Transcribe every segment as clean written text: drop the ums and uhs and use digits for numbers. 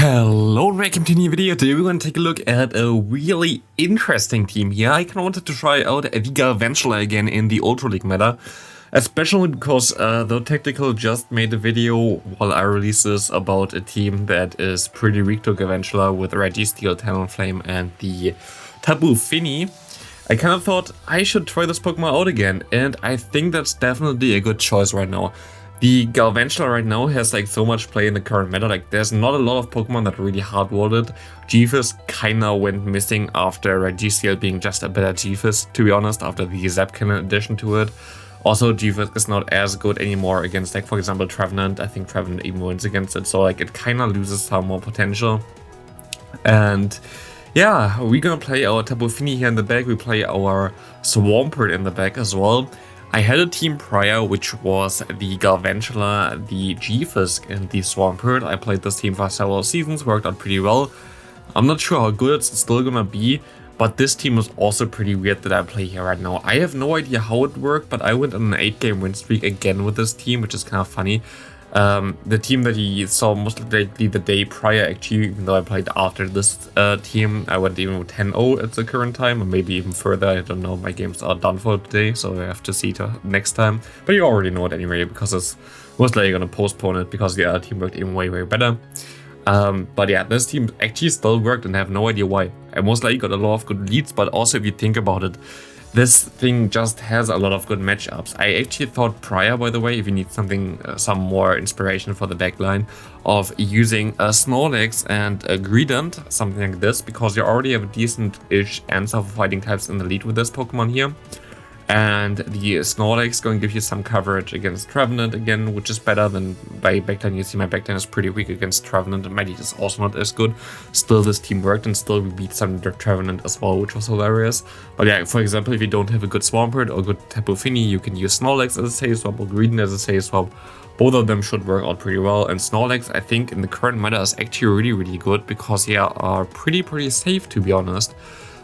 Hello and welcome to a new video. Today we're going to take a look at a really interesting team here. I kind of wanted to try out the Galvantula again in the Ultra League meta, especially because the Tactical just made a video while I release this about a team that is pretty weak to Galvantula with Registeel, Talonflame and the Tapu Fini. I kind of thought I should try this Pokemon out again, and I think that's definitely a good choice right now. The Galvantula right now has like so much play in the current meta. Like there's not a lot of Pokemon that are really hard-worded. G-Fizz kinda went missing after Registeel being just a better G-Fizz, to be honest, after the Zap Cannon addition to it. Also, G-Fizz is not as good anymore against, like, for example, Trevenant. I think Trevenant even wins against it, so like it kinda loses some more potential. And yeah, we're gonna play our Tapu Fini here in the back. We play our Swampert in the back as well. I had a team prior, which was the Galvantula, the G-Fizz, and the Swampert. I played this team for several seasons, worked out pretty well. I'm not sure how good it's still gonna be, but this team is also pretty weird that I play here right now. I have no idea how it worked, but I went on an 8-game win streak again with this team, which is kind of funny. The team that he saw most likely the day prior, actually, even though I played after this team, I went even with 10-0 at the current time, or maybe even further. I don't know, my games are done for today, so I have to see to next time. But you already know it anyway, because it's most likely gonna postpone it, because the other team worked even way better. But yeah, this team actually still worked, and I have no idea why. I most likely got a lot of good leads, but also if you think about it, this thing just has a lot of good matchups. I actually thought prior, by the way, if you need something, some more inspiration for the backline, of using a Snorlax and a Greedent, something like this, because you already have a decent-ish answer for fighting types in the lead with this Pokemon here. And the Snorlax is going to give you some coverage against Trevenant again, which is better than by backline. You see my backline is pretty weak against Trevenant, and my lead is also not as good. Still, this team worked, and still we beat some Trevenant as well, which was hilarious. But yeah, for example, if you don't have a good Swampert or good Tapu Fini, you can use Snorlax as a safe swap or Greedent as a safe swap. Both of them should work out pretty well, and Snorlax, I think, in the current meta is actually really good, because they are pretty safe, to be honest.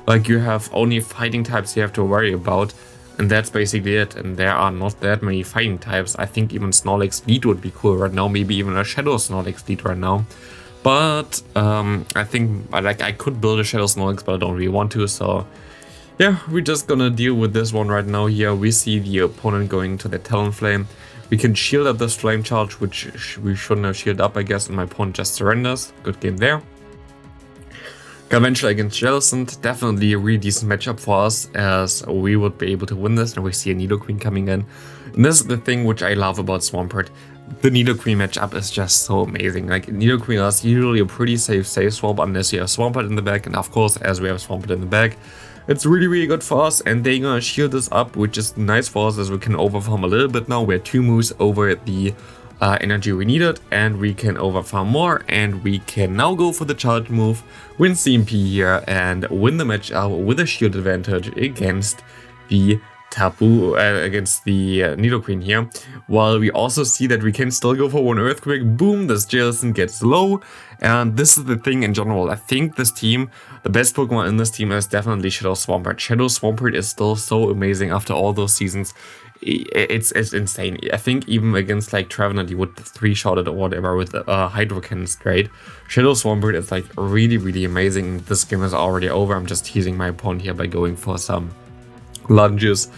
Like, you have only fighting types you have to worry about, and that's basically it, and there are not that many fighting types. I think even Snorlax lead would be cool right now, maybe even a Shadow Snorlax lead right now. But I think I could build a Shadow Snorlax, but I don't really want to, so yeah, we're just gonna deal with this one right now here. We see the opponent going to the Talonflame. We can shield up this Flame Charge, which we shouldn't have shielded up, I guess, and my opponent just surrenders. Good game there. Galvantula against Jellicent, definitely a really decent matchup for us, as we would be able to win this, and we see a Nidoqueen coming in. And this is the thing which I love about Swampert. The Nidoqueen matchup is just so amazing. Like, Nidoqueen is usually a pretty safe swap unless you have Swampert in the back, and of course, as we have Swampert in the back, it's really good for us, and they're gonna shield this up, which is nice for us, as we can overfarm a little bit now. We're 2 moves over the energy we needed, and we can overfarm more, and we can now go for the charge move, win CMP here, and win the matchup with a shield advantage against the Tapu, against the Nidoqueen here. While we also see that we can still go for one Earthquake. Boom, this Jellicent gets low, and this is the thing in general. I think this team, the best Pokemon in this team is definitely Shadow Swampert. Shadow Swampert is still so amazing after all those seasons. It's insane. I think even against like Trevenant, you would 3-shot it or whatever with Hydro Cannon straight. Shadow Swampert is like really amazing. This game is already over. I'm just teasing my opponent here by going for some lunges,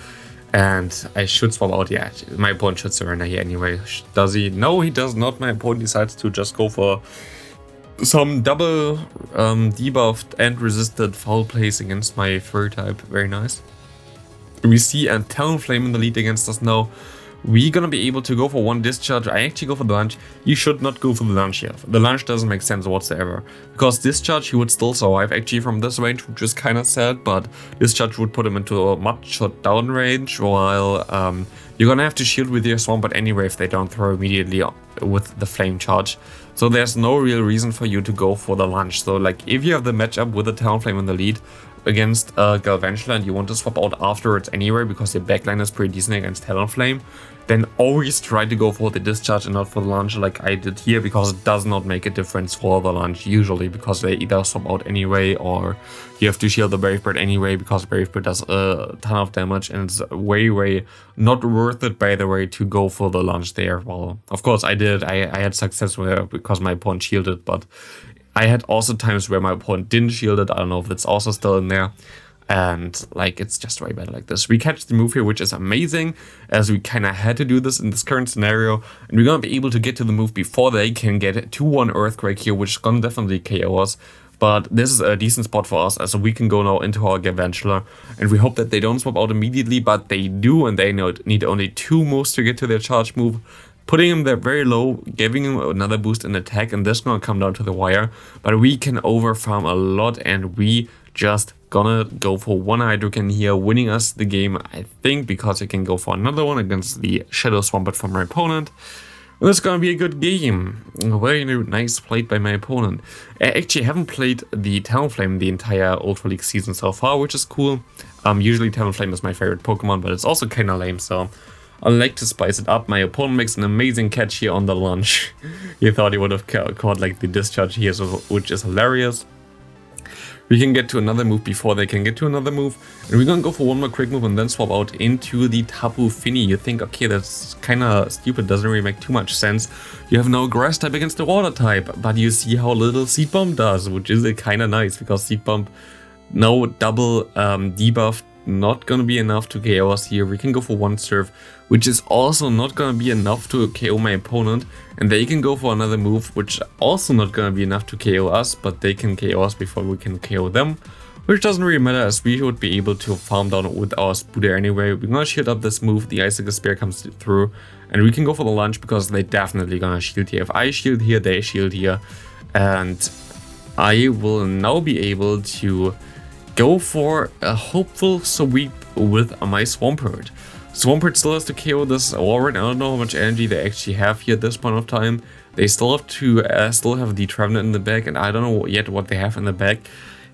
and I should swap out. Yeah, my opponent should surrender here anyway. Does he? No, he does not. My opponent decides to just go for some double debuffed and resisted foul plays against my fur type. Very nice. We see a Talonflame in the lead against us now. We're gonna be able to go for one Discharge. I actually go for the lunge. You should not go for the lunge here. The lunge doesn't make sense whatsoever, because Discharge he would still survive actually from this range, which is kind of sad, but Discharge would put him into a much shot down range, while you're gonna have to shield with your Swampert anyway if they don't throw immediately with the Flame Charge. So there's no real reason for you to go for the lunge. So like, if you have the matchup with the Talonflame in the lead against Galvantula, and you want to swap out afterwards anyway, because your backline is pretty decent against Talonflame, then always try to go for the Discharge and not for the lunge like I did here, because it does not make a difference for the lunge usually, because they either swap out anyway, or you have to shield the Brave Bird anyway, because Brave Bird does a ton of damage, and it's way not worth it, by the way, to go for the lunge there. Well, of course I did. I had success with it because my opponent shielded, but I had also times where my opponent didn't shield it. I don't know if that's also still in there. And like, it's just way better like this. We catch the move here, which is amazing, as we kind of had to do this in this current scenario. And we're going to be able to get to the move before they can get 2-1 Earthquake here, which is going to definitely KO us. But this is a decent spot for us, as we can go now into our Galvantula. And we hope that they don't swap out immediately, but they do, and they need only 2 moves to get to their charge move. Putting him there very low, giving him another boost in attack, and this is going to come down to the wire. But we can overfarm a lot, and we just gonna go for 1 Hydrocan here, winning us the game, I think, because I can go for another one against the Shadow Swampert from my opponent. And it's gonna be a good game. Very nice played by my opponent. I actually haven't played the Talonflame the entire Ultra League season so far, which is cool. Usually Talonflame is my favorite Pokemon, but it's also kinda lame, so I like to spice it up. My opponent makes an amazing catch here on the launch. He thought he would have caught like the discharge here, which is hilarious. We can get to another move before they can get to another move. And we're gonna go for 1 more quick move and then swap out into the Tapu Fini. You think, okay, that's kinda stupid, doesn't really make too much sense. You have no grass type against the water type, but you see how little Seed Bomb does, which is kinda nice, because Seed Bomb, no double debuff, not gonna be enough to KO us here. We can go for 1 Surf, which is also not gonna be enough to KO my opponent. And they can go for another move, which also not gonna be enough to KO us, but they can KO us before we can KO them. Which doesn't really matter, as we would be able to farm down with our Spooder anyway. We're gonna shield up this move, the Icicle Spear comes through, and we can go for the launch because they definitely gonna shield here. If I shield here, they shield here, and I will now be able to go for a hopeful sweep with my Swampert. Swampert still has to KO this Warren. I don't know how much energy they actually have here at this point of time. They still have to still have the Trevenant in the back, and I don't know yet what they have in the back.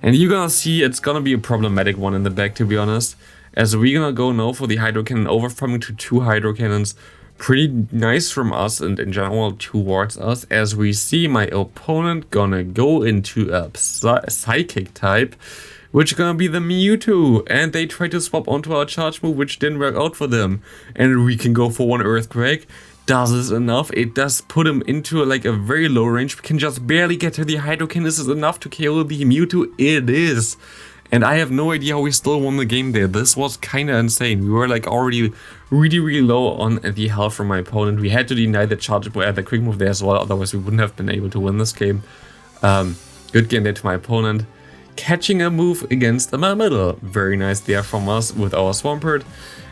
And you're gonna see it's gonna be a problematic one in the back, to be honest. As we're gonna go now for the Hydro Cannon, overfarming to 2 Hydro Cannons. Pretty nice from us and in general towards us, as we see my opponent gonna go into a Psychic type, which is gonna be the Mewtwo, and they try to swap onto our charge move, which didn't work out for them. And we can go for 1 Earthquake. Does this enough? It does put him into like a very low range. We can just barely get to the Hydrocan. This is enough to KO the Mewtwo. It is. And I have no idea how we still won the game there. This was kinda insane. We were like already really low on the health from my opponent. We had to deny the charge move, the quick move there as well, otherwise we wouldn't have been able to win this game. Good game there to my opponent. Catching a move against the middle. Very nice there from us with our Swampert.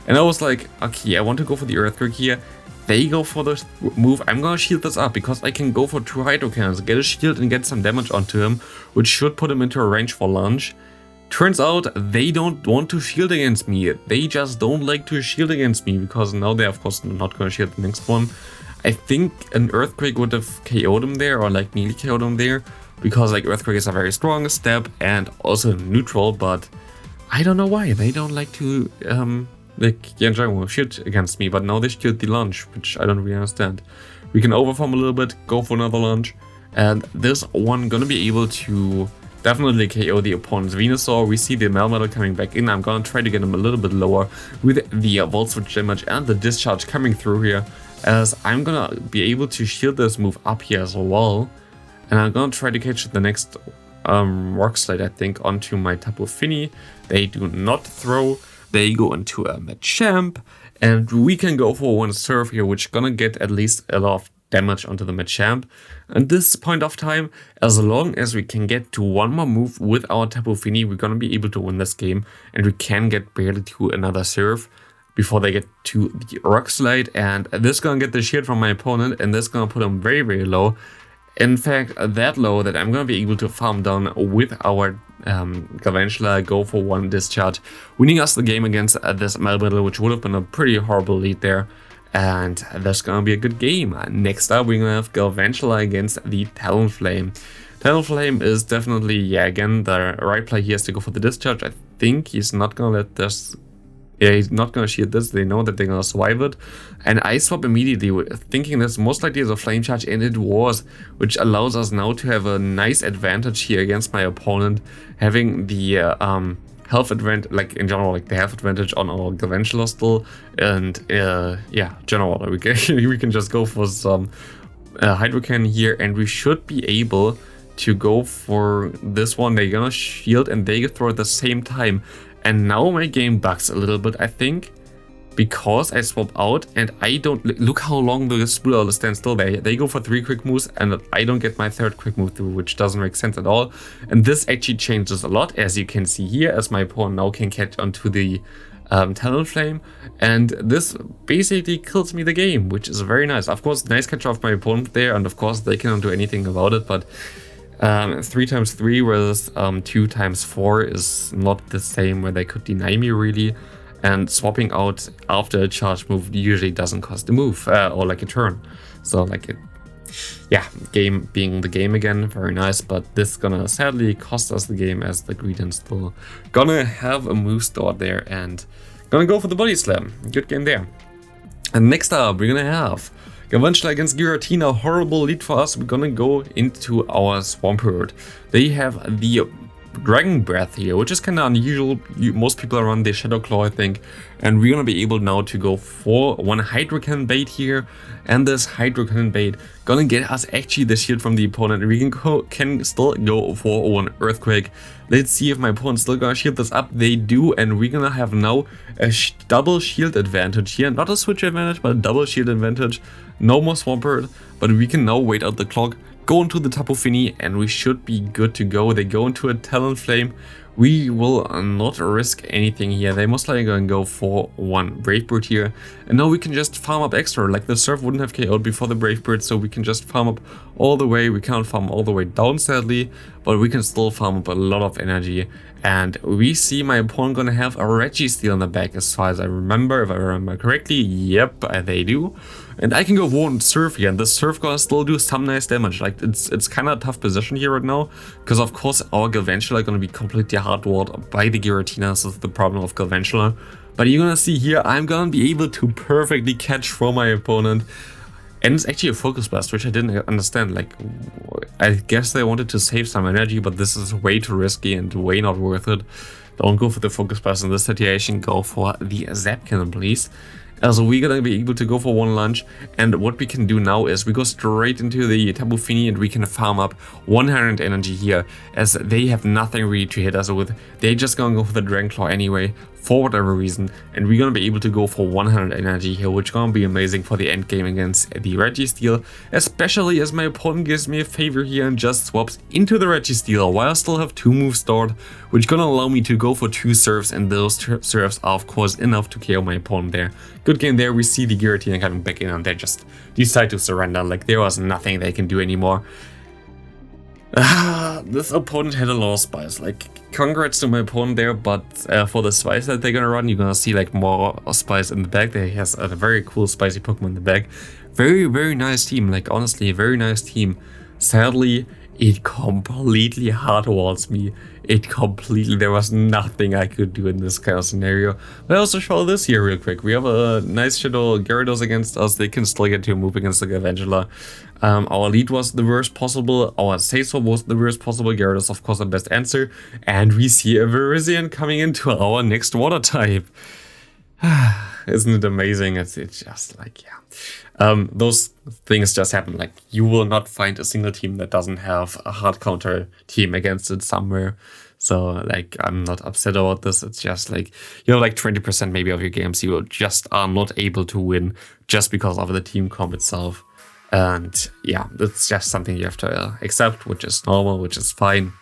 And I was like, okay, I want to go for the Earthquake here. They go for the move. I'm gonna shield this up because I can go for 2 Hydro Cannons, get a shield and get some damage onto him, which should put him into a range for launch. Turns out they don't want to shield against me. They just don't like to shield against me, because now they're of course not gonna shield the next one. I think an Earthquake would have KO'd him there, or like nearly KO'd him there, because like Earthquake is a very strong step and also neutral, but I don't know why they don't like to like in general shoot against me. But now they shield the launch, which I don't really understand. We can overfarm a little bit, go for another launch, and this one gonna be able to definitely KO the opponent's Venusaur. We see the Melmetal coming back in. I'm gonna try to get him a little bit lower with the Volt Switch damage and the discharge coming through here, as I'm gonna be able to shield this move up here as well. And I'm gonna try to catch the next Rock Slide, I think, onto my Tapu Fini. They do not throw. They go into a Machamp. And we can go for 1 Surf here, which gonna get at least a lot of damage onto the Machamp. At this point of time, as long as we can get to 1 more move with our Tapu Fini, we're gonna be able to win this game. And we can get barely to another Surf before they get to the Rock Slide. And this gonna get the shield from my opponent, and this gonna put him very low. In fact, that low that I'm going to be able to farm down with our Galvantula, go for 1 discharge, winning us the game against this Melmetal, which would have been a pretty horrible lead there. And that's going to be a good game. Next up, we're going to have Galvantula against the Talonflame. Talonflame is definitely, yeah, again, the right play here is to go for the discharge. I think he's not going to let this... Yeah, he's not going to shield this. They know that they're going to swipe it. And I swap immediately, thinking this most likely is a Flame Charge, and it was, which allows us now to have a nice advantage here against my opponent, having the health advantage, like in general, like the health advantage on our Galvantula still. And yeah, general, we can just go for some Hydro Cannon here, and we should be able to go for this one. They're gonna shield and they throw at the same time. And now my game bugs a little bit, I think, because I swap out and I don't look how long the Spool stands still there. They go for 3 quick moves and I don't get my 3rd quick move through, which doesn't make sense at all. And this actually changes a lot, as you can see here, as my pawn now can catch onto the Talonflame, and this basically kills me the game, which is very nice. Of course, nice catch off my opponent there, and of course they cannot do anything about it, but 3 times 3 whereas 2 times 4 is not the same, where they could deny me really, and swapping out after a charge move usually doesn't cost a move or like a turn. So like yeah, game being the game again, very nice, but this gonna sadly cost us the game, as the Greedent still gonna have a move stored there and gonna go for the body slam. Good game there. And next up we're gonna have Galvantula against Giratina. Horrible lead for us. We're gonna go into our Swampert. They have the Dragon Breath here, which is kind of unusual. Most people are on the Shadow Claw, I think, and we're gonna be able now to go for 1 Hydro Cannon bait here, and this Hydro Cannon bait gonna get us actually the shield from the opponent. We can still go for 1 Earthquake. Let's see if my opponent's still gonna shield this up. They do, and we're gonna have now a double shield advantage here. Not a switch advantage, but a double shield advantage. No more Swampert, but we can now wait out the clock, go into the Tapu Fini, and we should be good to go. They go into a Talonflame. We will not risk anything here. They most likely going to go for 1 Brave Bird here. And now we can just farm up extra. Like the Surf wouldn't have KO'd before the Brave Bird, so we can just farm up all the way. We can't farm all the way down sadly, but we can still farm up a lot of energy. And we see my opponent gonna have a Registeel in the back, as far as I remember, if I remember correctly. Yep, they do. And I can go 1 Surf here, and the Surf gonna still do some nice damage. Like it's kind of a tough position here right now, because of course our Galvantula are gonna be completely hardwalled by the Giratina. This is the problem of Galvantula. But you're gonna see here, I'm gonna be able to perfectly catch from my opponent. And it's actually a Focus Blast, which I didn't understand. Like, I guess they wanted to save some energy, but this is way too risky and way not worth it. Don't go for the Focus Blast in this situation, go for the Zap Cannon, please. Also, we're gonna be able to go for 1 lunge, and what we can do now is we go straight into the Tapu Fini and we can farm up 100 energy here, as they have nothing really to hit us with. They just gonna go for the Dragon Claw anyway, for whatever reason, and we're gonna be able to go for 100 energy here, which gonna be amazing for the end game against the Registeel, especially as my opponent gives me a favor here and just swaps into the Registeel while I still have 2 moves stored, which gonna allow me to go for 2 Surfs, and those Surfs are of course enough to KO my opponent there. Good game there. We see the Giratina coming back in and they just decide to surrender, like there was nothing they can do anymore. This opponent had a lot of spice. Like, congrats to my opponent there, but for the spice that they're gonna run, you're gonna see like more spice in the back. They has a very cool spicy Pokemon in the back. Very nice team. Like, honestly, a very nice team. Sadly, it completely hardwalls me. There was nothing I could do in this kind of scenario. But I also show this here real quick. We have a nice Shadow Gyarados against us. They can still get to a move against the Galvantula. Our lead was the worst possible. Our Seiso was the worst possible. Gyarados, of course, the best answer. And we see a Virizion coming into our next water type. Isn't it amazing? It's just like, yeah. Those things just happen. Like, you will not find a single team that doesn't have a hard counter team against it somewhere. So, like, I'm not upset about this. It's just like, you know, like 20% maybe of your games you just are not able to win just because of the team comp itself. And yeah, it's just something you have to accept, which is normal, which is fine.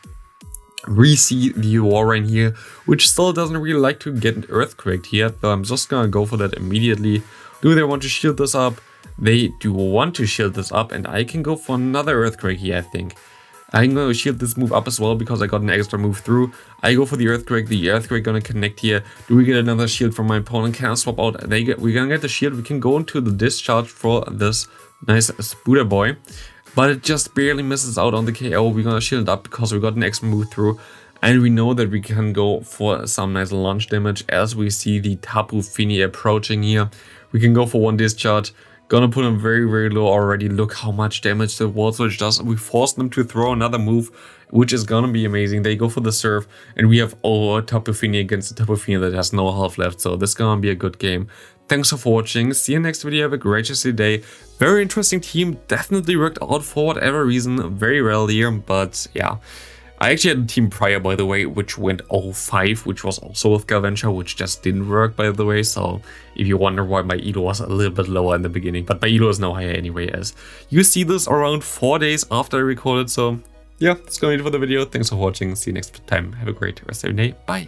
We see the NiRiain here, which still doesn't really like to get earthquaked here, so I'm just gonna go for that immediately. Do they want to shield this up? They do want to shield this up, and I can go for another earthquake here, I think. I'm gonna shield this move up as well because I got an extra move through. I go for the earthquake gonna connect here. Do we get another shield from my opponent? Can I swap out? We're gonna get the shield. We can go into the discharge for this nice Spooder Boy. But it just barely misses out on the KO. We're gonna shield it up because we got an extra move through. And we know that we can go for some nice launch damage as we see the Tapu Fini approaching here. We can go for 1 discharge. Gonna put him very low already. Look how much damage the Wall Switch does. We force them to throw another move, which is gonna be amazing. They go for the Surf, and we have our Tapu Fini against the Tapu Fini that has no health left. So this is gonna be a good game. Thanks for watching. See you next video. Have a great day. Very interesting team, definitely worked out for whatever reason, very rarely, but yeah. I actually had a team prior, by the way, which went 0-5, which was also with Galvantula, which just didn't work, by the way. So if you wonder why my elo was a little bit lower in the beginning, but my elo is now higher anyway, as you see this around 4 days after I recorded. So yeah, that's going to be it for the video. Thanks for watching. See you next time. Have a great rest of your day. Bye.